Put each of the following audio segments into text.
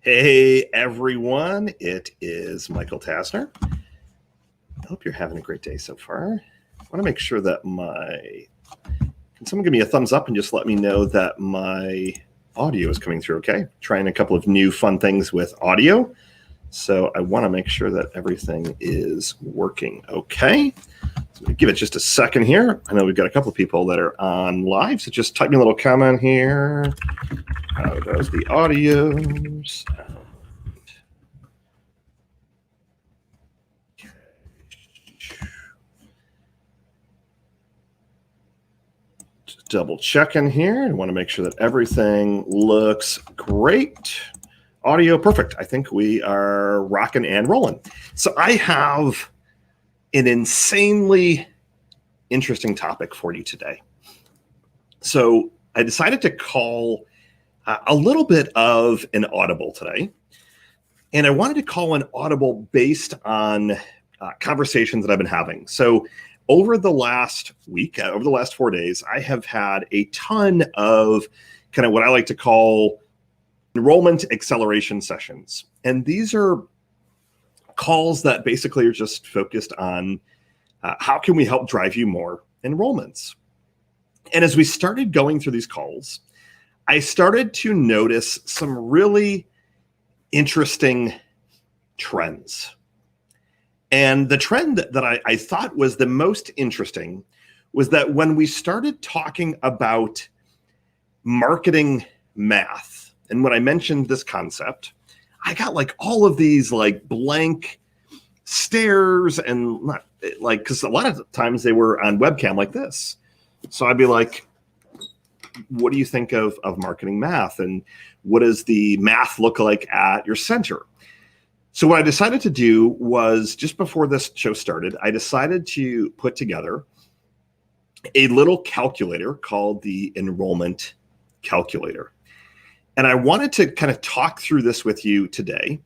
Hey everyone, it is Michael Tasner. I hope you're having a great day so far. I want to make sure that can someone give me a thumbs up and just let me know that my audio is coming through okay? Trying a couple of new fun things with audio. So I want to make sure that everything is working okay. So give it just a second here. I know we've got a couple of people that are on live, so just type me a little comment here. How does the audio sound? Just double checking here. I want to make sure that everything looks great. Audio, perfect. I think we are rocking and rolling. So I have an insanely interesting topic for you today. So I decided to call a little bit of an audible today. And I wanted to call an audible based on conversations that I've been having. So over the last week, over the last 4 days, I have had a ton of kind of what I like to call enrollment acceleration sessions. And these are calls that basically are just focused on how can we help drive you more enrollments. And as we started going through these calls, I started to notice some really interesting trends. And the trend that I thought was the most interesting was that when we started talking about marketing math, and when I mentioned this concept, I got like all of these like blank stares and not like, because a lot of times they were on webcam like this. So I'd be like, what do you think of marketing math? And what does the math look like at your center? So what I decided to do was, just before this show started, I decided to put together a little calculator called the Enrollment Calculator. And I wanted to kind of talk through this with you today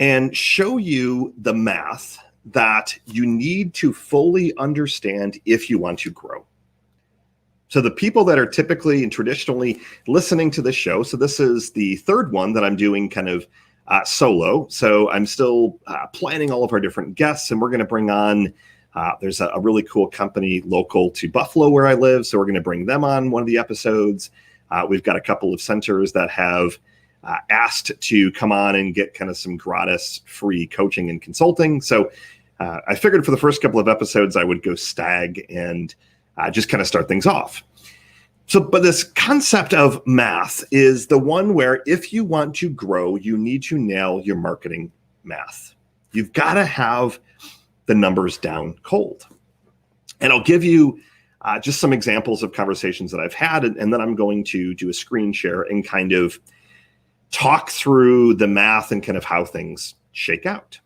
and show you the math that you need to fully understand if you want to grow. So the people that are typically and traditionally listening to this show, so this is the third one that I'm doing kind of solo. So I'm still planning all of our different guests, and we're going to bring on, there's a really cool company local to Buffalo where I live. So we're going to bring them on one of the episodes. We've got a couple of centers that have asked to come on and get kind of some gratis free coaching and consulting. So I figured for the first couple of episodes, I would go stag and just kind of start things off. So, but this concept of math is the one where if you want to grow, you need to nail your marketing math. You've got to have the numbers down cold. And I'll give you just some examples of conversations that I've had, and then I'm going to do a screen share and kind of talk through the math and kind of how things shake out.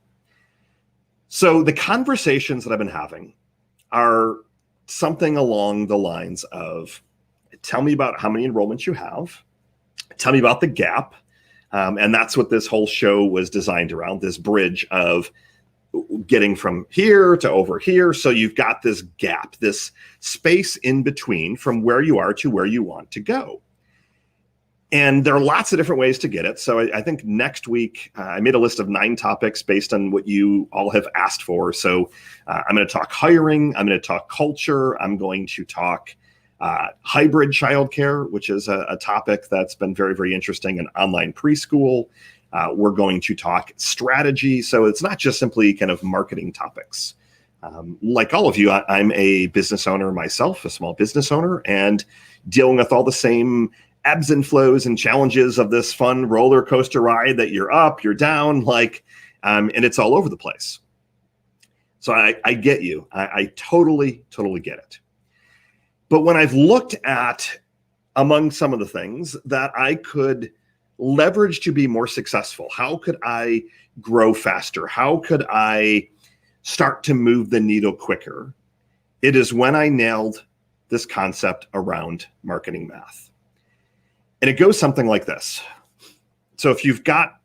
So the conversations that I've been having are something along the lines of, tell me about how many enrollments you have, tell me about the gap, and that's what this whole show was designed around, this bridge of getting from here to over here. So you've got this gap, this space in between from where you are to where you want to go. And there are lots of different ways to get it. So I think next week, I made a list of 9 topics based on what you all have asked for. So I'm going to talk hiring. I'm going to talk culture. I'm going to talk hybrid childcare, which is a topic that's been very, very interesting, in online preschool. We're going to talk strategy. So it's not just simply kind of marketing topics. Like all of you, I'm a business owner myself, a small business owner, and dealing with all the same ebbs and flows and challenges of this fun roller coaster ride that you're up, you're down, and it's all over the place. So I get you. I totally get it. But when I've looked at among some of the things that I could leverage to be more successful, how could I grow faster? How could I start to move the needle quicker? It is when I nailed this concept around marketing math. And it goes something like this. So if you've got,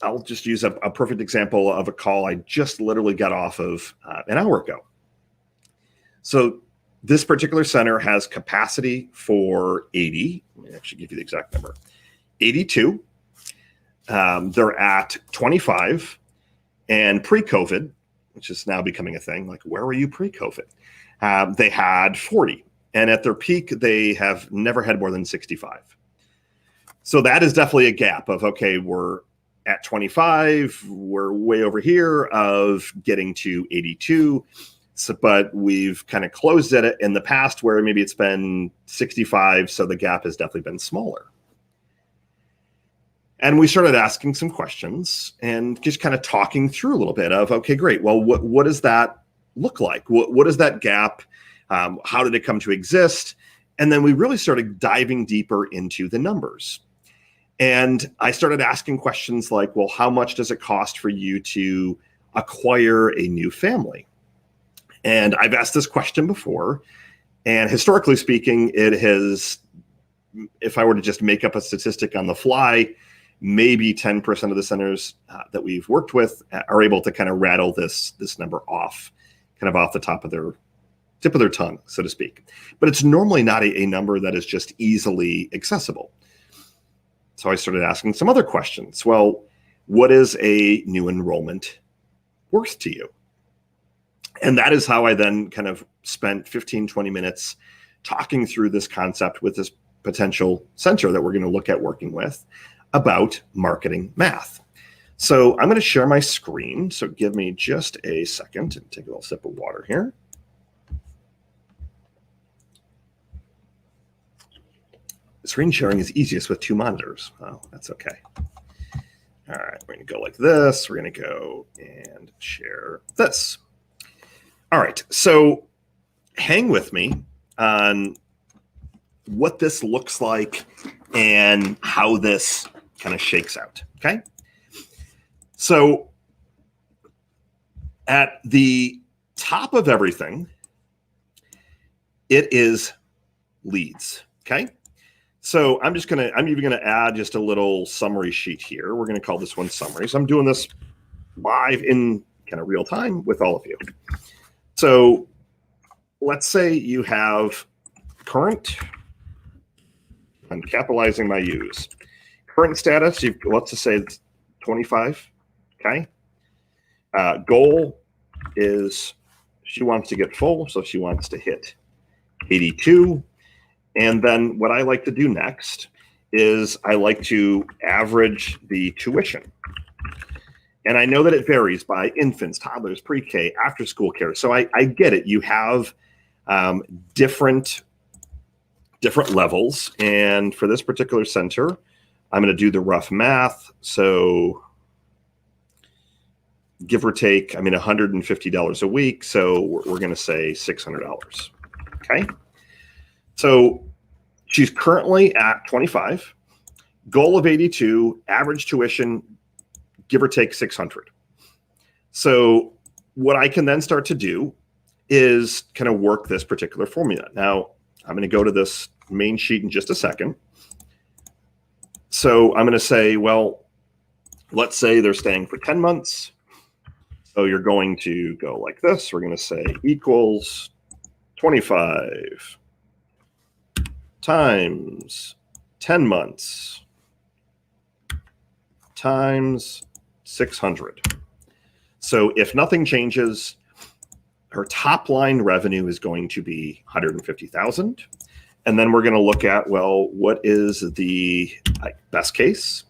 I'll just use a perfect example of a call I just literally got off of an hour ago. So this particular center has capacity for 80. Let me actually give you the exact number. 82. they're at 25, and pre-COVID, which is now becoming a thing, like where were you pre-COVID? They had 40, and at their peak, they have never had more than 65. So that is definitely a gap of, okay, we're at 25, we're way over here of getting to 82. So, but we've kind of closed at it in the past where maybe it's been 65. So the gap has definitely been smaller. And we started asking some questions and just kind of talking through a little bit of, okay, great. Well, what does that look like? What is that gap? How did it come to exist? And then we really started diving deeper into the numbers. And I started asking questions like, well, how much does it cost for you to acquire a new family? And I've asked this question before. And historically speaking, it has, if I were to just make up a statistic on the fly, maybe 10% of the centers that we've worked with are able to kind of rattle this number off, kind of off the tip of their tongue, so to speak. But it's normally not a number that is just easily accessible. So I started asking some other questions. Well, what is a new enrollment worth to you? And that is how I then kind of spent 15, 20 minutes talking through this concept with this potential center that we're going to look at working with about marketing math. So I'm going to share my screen. So give me just a second and take a little sip of water here. Screen sharing is easiest with two monitors. Oh, that's okay. All right, we're going to go like this. We're going to go and share this. All right, so hang with me on what this looks like and how this kind of shakes out, okay? So at the top of everything, it is leads, okay? So I'm even gonna add just a little summary sheet here. We're gonna call this one summary. So I'm doing this live in kind of real time with all of you. So let's say you have current, I'm capitalizing my U's. Current status, let's just say it's 25, okay? Goal is she wants to get full, so she wants to hit 82. And then what I like to do next is I like to average the tuition. And I know that it varies by infants, toddlers, pre-K, after school care. So I get it. You have different levels. And for this particular center, I'm going to do the rough math. So give or take, I mean, $150 a week. So we're going to say $600. Okay. So she's currently at 25, goal of 82, average tuition, give or take 600. So what I can then start to do is kind of work this particular formula. Now, I'm going to go to this main sheet in just a second. So I'm going to say, well, let's say they're staying for 10 months. So you're going to go like this. We're going to say equals 25 times 10 months times 600. So if nothing changes, her top line revenue is going to be 150,000. And then we're going to look at, well, what is the best case?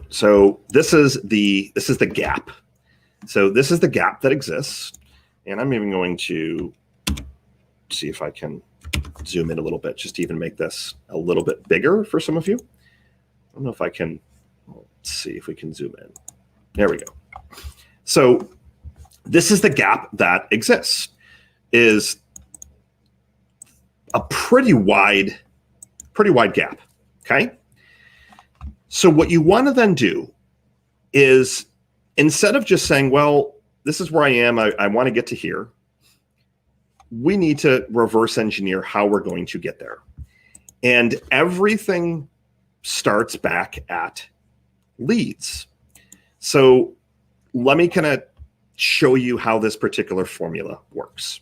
So this is the gap. So this is the gap that exists. And I'm even going to see if I can zoom in a little bit, just to even make this a little bit bigger for some of you. I don't know if I can, let's see if we can zoom in. There we go. So this is the gap that exists, is a pretty wide gap, okay? So what you want to then do is, instead of just saying, well, this is where I am, I want to get to here, we need to reverse engineer how we're going to get there. And everything starts back at leads. So let me kind of show you how this particular formula works.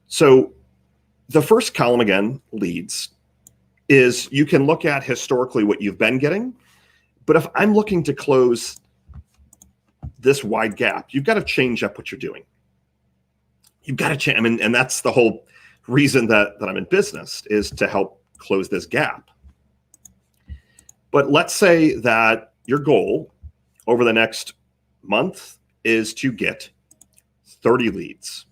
So the first column, again, leads. is you can look at historically what you've been getting. But if I'm looking to close this wide gap, you've got to change up what you're doing. You've got to change. I mean, and that's the whole reason that I'm in business, is to help close this gap. But let's say that your goal over the next month is to get 30 leads.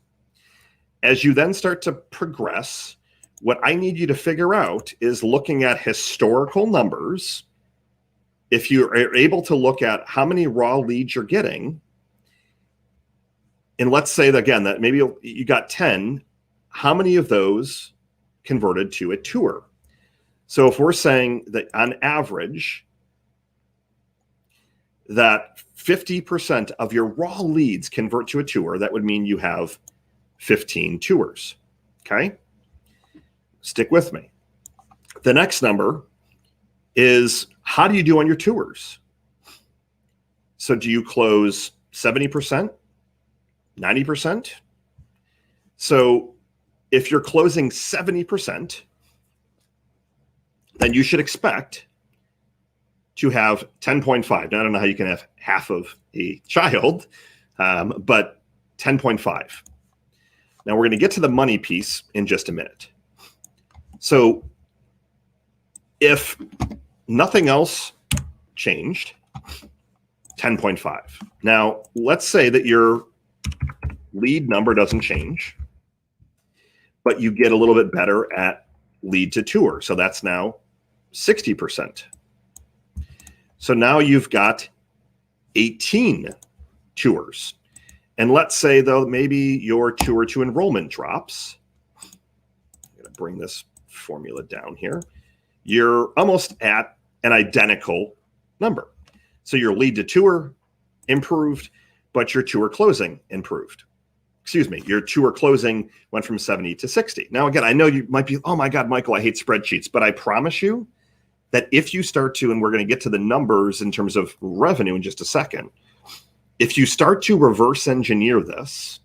As you then start to progress, what I need you to figure out is looking at historical numbers. If you are able to look at how many raw leads you're getting, and let's say that again, that maybe you got 10, how many of those converted to a tour? So if we're saying that on average, that 50% of your raw leads convert to a tour, that would mean you have 15 tours, okay? Stick with me. The next number is, how do you do on your tours? So do you close 70%, 90%? So if you're closing 70%, then you should expect to have 10.5. Now, I don't know how you can have half of a child, but 10.5. Now, we're going to get to the money piece in just a minute. So if nothing else changed, 10.5. Now, let's say that your lead number doesn't change, but you get a little bit better at lead to tour. So that's now 60%. So now you've got 18 tours. And let's say, though, maybe your tour to enrollment drops. I'm going to bring this formula down here. You're almost at an identical number. So your lead to tour improved, but your tour closing improved. Excuse me, your tour closing went from 70 to 60. Now, again, I know you might be, oh my God, Michael, I hate spreadsheets, but I promise you that if you start to, and we're going to get to the numbers in terms of revenue in just a second, if you start to reverse engineer this,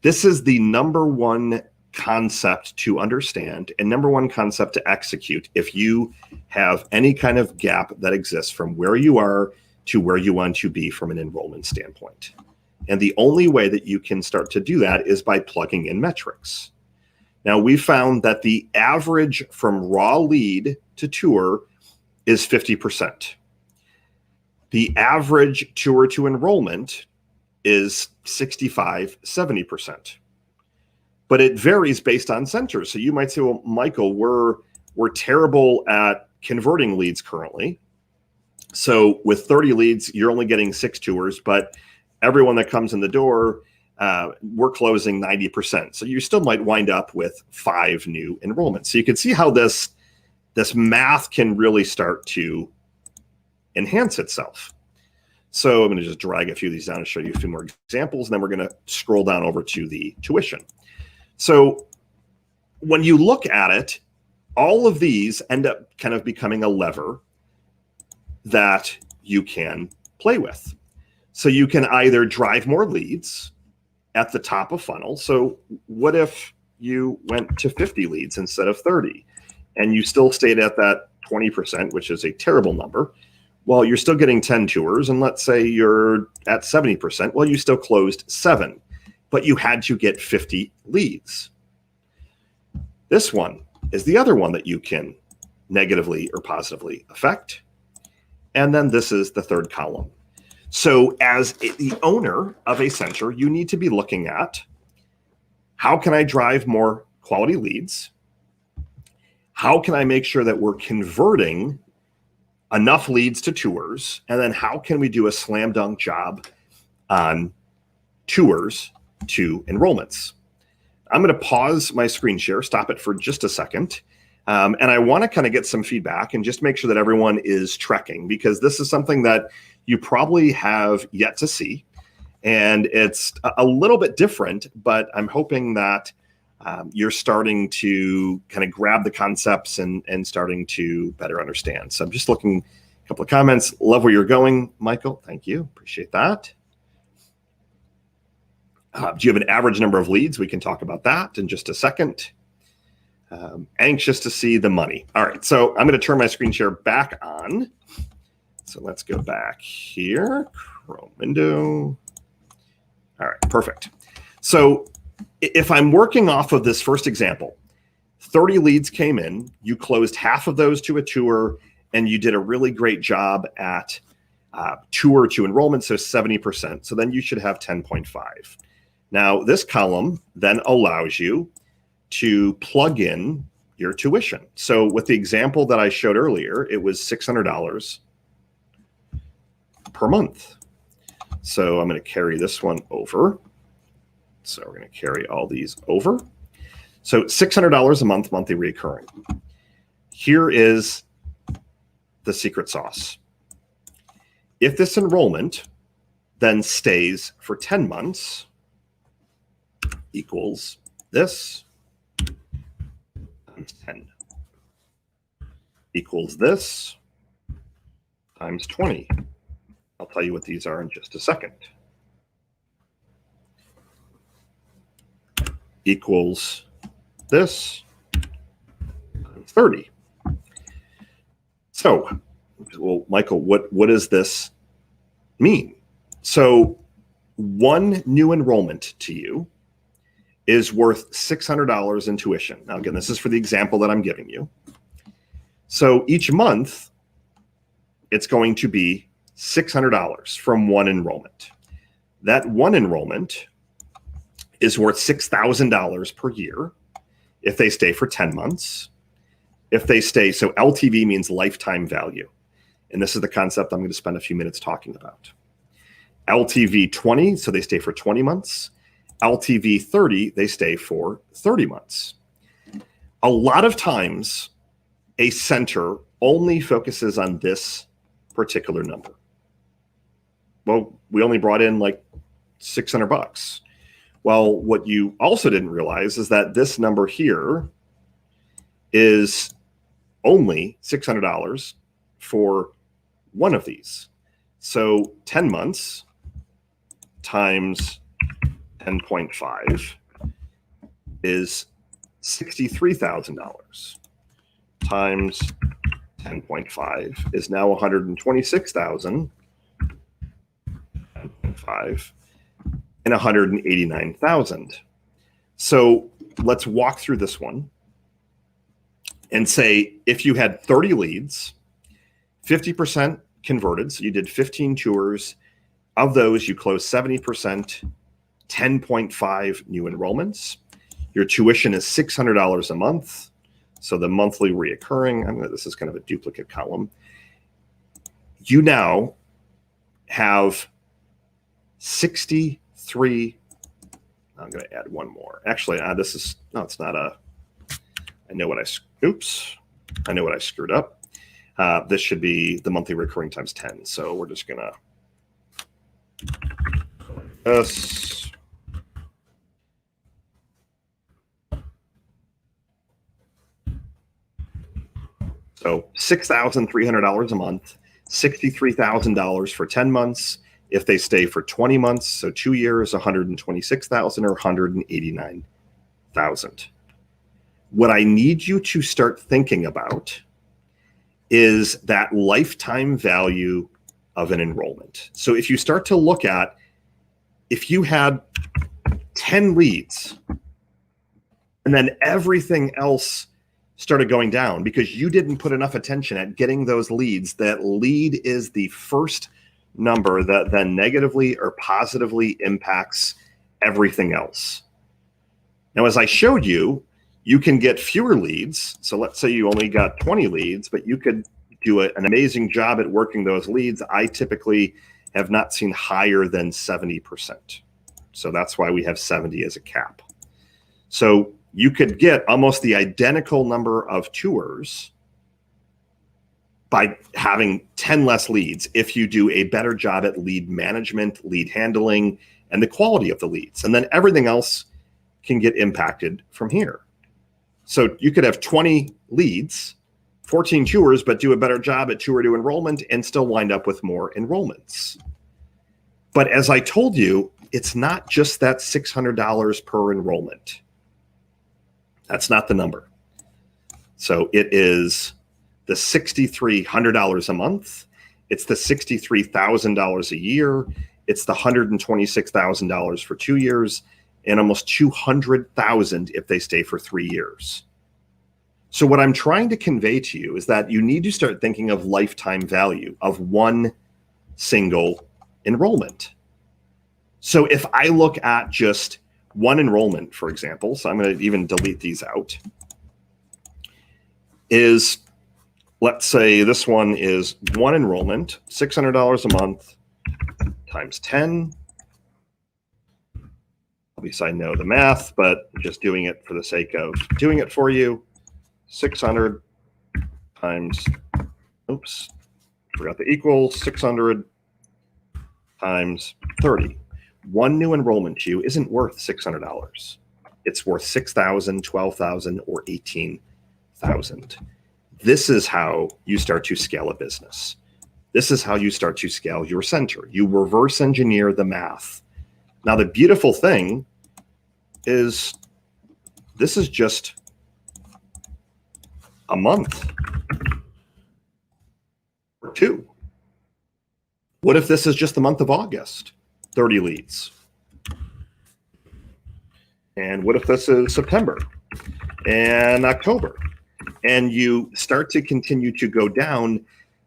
this is the number one concept to understand and number one concept to execute if you have any kind of gap that exists from where you are to where you want to be from an enrollment standpoint. And the only way that you can start to do that is by plugging in metrics. Now, we found that the average from raw lead to tour is 50%. The average tour to enrollment is 65, 70%. But it varies based on centers. So you might say, well, Michael, we're terrible at converting leads currently. So with 30 leads, you're only getting 6 tours, but everyone that comes in the door, we're closing 90%. So you still might wind up with 5 new enrollments. So you can see how this math can really start to enhance itself. So I'm going to just drag a few of these down and show you a few more examples, and then we're going to scroll down over to the tuition. So when you look at it, all of these end up kind of becoming a lever that you can play with. So you can either drive more leads at the top of funnel. So what if you went to 50 leads instead of 30 and you still stayed at that 20%, which is a terrible number? Well, you're still getting 10 tours, and let's say you're at 70%. Well, you still closed 7, but you had to get 50 leads. This one is the other one that you can negatively or positively affect. And then this is the third column. So as the owner of a center, you need to be looking at, how can I drive more quality leads? How can I make sure that we're converting enough leads to tours? And then how can we do a slam dunk job on tours to enrollments? I'm going to pause my screen share, stop it for just a second. And I want to kind of get some feedback and just make sure that everyone is trekking, because this is something that you probably have yet to see. And it's a little bit different, but I'm hoping that you're starting to kind of grab the concepts and starting to better understand. So I'm just looking, a couple of comments. Love where you're going, Michael. Thank you. Appreciate that. Do you have an average number of leads? We can talk about that in just a second. Anxious to see the money. All right, so I'm going to turn my screen share back on. So let's go back here, Chrome window. All right, perfect. So if I'm working off of this first example, 30 leads came in, you closed half of those to a tour, and you did a really great job at tour to enrollment, so 70%. So then you should have 10.5. Now, this column then allows you to plug in your tuition. So with the example that I showed earlier, it was $600 per month. So I'm going to carry this one over. So we're going to carry all these over. So $600 a month, monthly recurring. Here is the secret sauce. If this enrollment then stays for 10 months, equals this times 10 equals this times 20. I'll tell you what these are in just a second. Equals this times 30. So, well, Michael, what does this mean? So one new enrollment to you is worth $600 in tuition. Now, again, this is for the example that I'm giving you. So each month, it's going to be $600 from one enrollment. That one enrollment is worth $6,000 per year if they stay for 10 months. If they stay, so LTV means lifetime value. And this is the concept I'm going to spend a few minutes talking about. LTV 20, so they stay for 20 months. LTV 30, they stay for 30 months. A lot of times, a center only focuses on this particular number. Well, we only brought in like $600. Well, what you also didn't realize is that this number here is only $600 for one of these. So 10 months times 10.5 is $63,000 times 10.5 is now 126,000, 10.5, and 189,000. So let's walk through this one and say if you had 30 leads, 50% converted, so you did 15 tours. Of those, you closed 70%, 10.5 new enrollments. Your tuition is $600 a month. So the monthly reoccurring, this is kind of a duplicate column. You now have 63. I'm going to add one more. Actually, this is, no, it's not a, I know what I screwed up. This should be the monthly recurring times 10. So we're just going to, this. So $6,300 a month, $63,000 for 10 months. If they stay for 20 months, so 2 years, 126,000 or 189,000. What I need you to start thinking about is that lifetime value of an enrollment. So if you start to look at, if you had 10 leads and then everything else started going down because you didn't put enough attention at getting those leads, that lead is the first number that then negatively or positively impacts everything else. Now, as I showed you, you can get fewer leads. So let's say you only got 20 leads, but you could do an amazing job at working those leads. I typically have not seen higher than 70%. So that's why we have 70 as a cap. So you could get almost the identical number of tours by having 10 less leads if you do a better job at lead management, lead handling, and the quality of the leads. And then everything else can get impacted from here. So you could have 20 leads, 14 tours, but do a better job at tour to enrollment and still wind up with more enrollments. But as I told you, it's not just that $600 per enrollment. That's not the number. So it is the $6,300 a month. It's the $63,000 a year. It's the $126,000 for 2 years, and almost $200,000 if they stay for 3 years. So what I'm trying to convey to you is that you need to start thinking of lifetime value of one single enrollment. So if I look at just one enrollment, for example, so I'm going to even delete these out, is, let's say this one is one enrollment, $600 a month times 10. Obviously, I know the math, but just doing it for the sake of doing it for you. 600 times, oops, forgot the equal, 600 times 30. One new enrollment to you isn't worth $600. It's worth $6,000, $12,000, or $18,000. This is how you start to scale a business. This is how you start to scale your center. You reverse engineer the math. Now, the beautiful thing is this is just a month or two. What if this is just the month of August? 30 leads. And what if this is September and October? And you start to continue to go down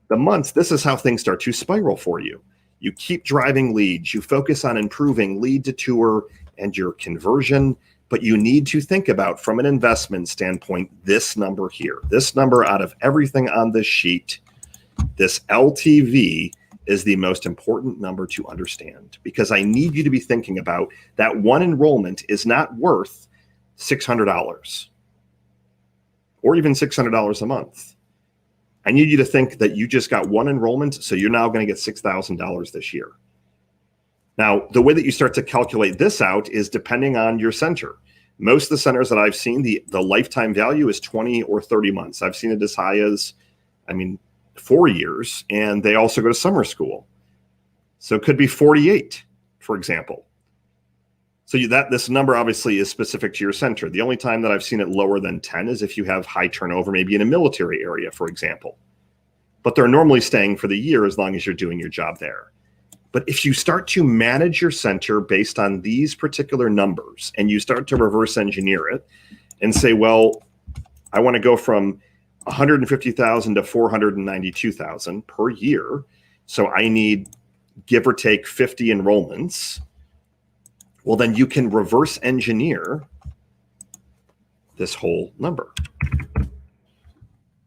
the months. This is how things start to spiral for you. You keep driving leads. You focus on improving lead to tour and your conversion. But you need to think about, from an investment standpoint, this number here. This number out of everything on this sheet, this LTV, is the most important number to understand, because I need you to be thinking about that one enrollment is not worth $600 or even $600 a month. I need you to think that you just got one enrollment, so you're now going to get $6,000 this year. Now, the way that you start to calculate this out is depending on your center. Most of the centers that I've seen, the lifetime value is 20 or 30 months. I've seen it as high as, 4 years, and they also go to summer school. So it could be 48, for example. So this number obviously is specific to your center. The only time that I've seen it lower than 10 is if you have high turnover, maybe in a military area, for example. But they're normally staying for the year as long as you're doing your job there. But if you start to manage your center based on these particular numbers, and you start to reverse engineer it and say, well, I want to go from 150,000 to 492,000 per year. So I need, give or take, 50 enrollments. Well, then you can reverse engineer this whole number.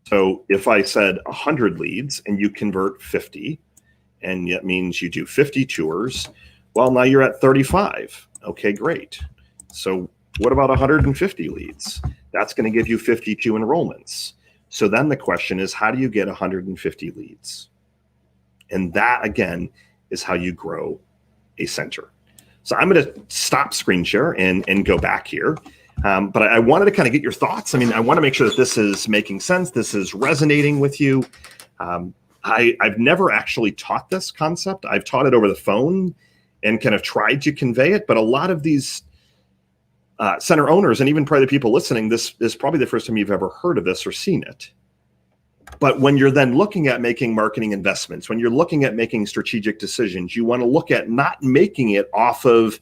So if I said 100 leads and you convert 50, and that means you do 50 tours, well, now you're at 35. Okay, great. So what about 150 leads? That's going to give you 52 enrollments. So then the question is, how do you get 150 leads? And that, again, is how you grow a center. So I'm going to stop screen share and go back here. But I wanted to kind of get your thoughts. I want to make sure that this is making sense. This is resonating with you. I've never actually taught this concept. I've taught it over the phone and kind of tried to convey it. But a lot of these center owners, and even probably the people listening, this is probably the first time you've ever heard of this or seen it. But when you're then looking at making marketing investments, when you're looking at making strategic decisions, you want to look at not making it off of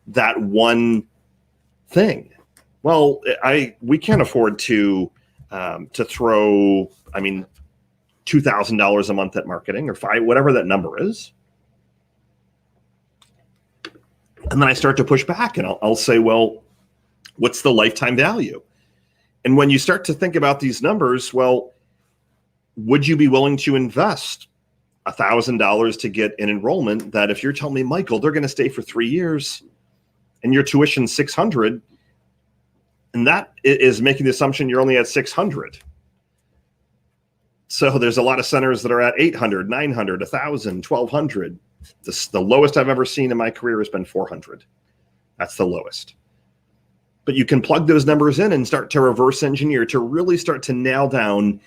that one thing. Well, we can't afford to throw, $2,000 a month at marketing, or whatever that number is. And then I start to push back, and I'll say, well, what's the lifetime value? And when you start to think about these numbers, well, would you be willing to invest $1,000 to get an enrollment that, if you're telling me, Michael, they're going to stay for 3 years and your tuition $600, and that is making the assumption you're only at 600. So there's a lot of centers that are at 800, 900, 1,000, 1,200. The lowest I've ever seen in my career has been 400. That's the lowest. But you can plug those numbers in and start to reverse engineer to really start to nail down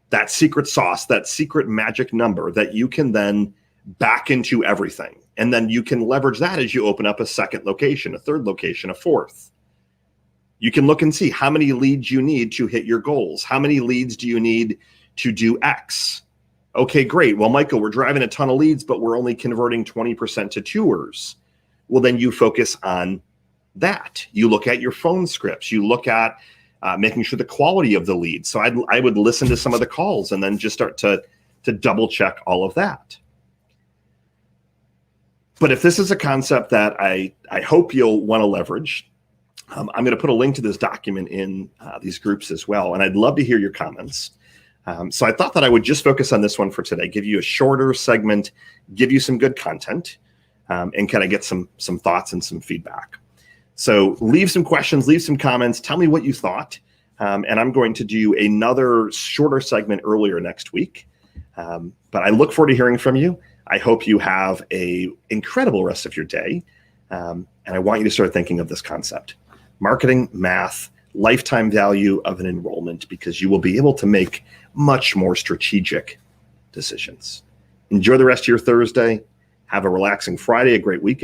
that secret sauce, that secret magic number that you can then back into everything. And then you can leverage that as you open up a second location, a third location, a fourth. You can look and see how many leads you need to hit your goals. How many leads do you need to do X? Okay, great. Well, Michael, we're driving a ton of leads, but we're only converting 20% to tours. Well, then you focus on that. You look at your phone scripts. You look at making sure the quality of the leads. So I would listen to some of the calls and then just start to double check all of that. But if this is a concept that I hope you'll want to leverage, I'm going to put a link to this document in these groups as well. And I'd love to hear your comments. So I thought that I would just focus on this one for today, give you a shorter segment, give you some good content, and kind of get some thoughts and some feedback. So leave some questions, leave some comments, tell me what you thought. And I'm going to do another shorter segment earlier next week. But I look forward to hearing from you. I hope you have an incredible rest of your day. And I want you to start thinking of this concept. Marketing, math, lifetime value of an enrollment, because you will be able to make much more strategic decisions. Enjoy the rest of your Thursday. Have a relaxing Friday, a great weekend.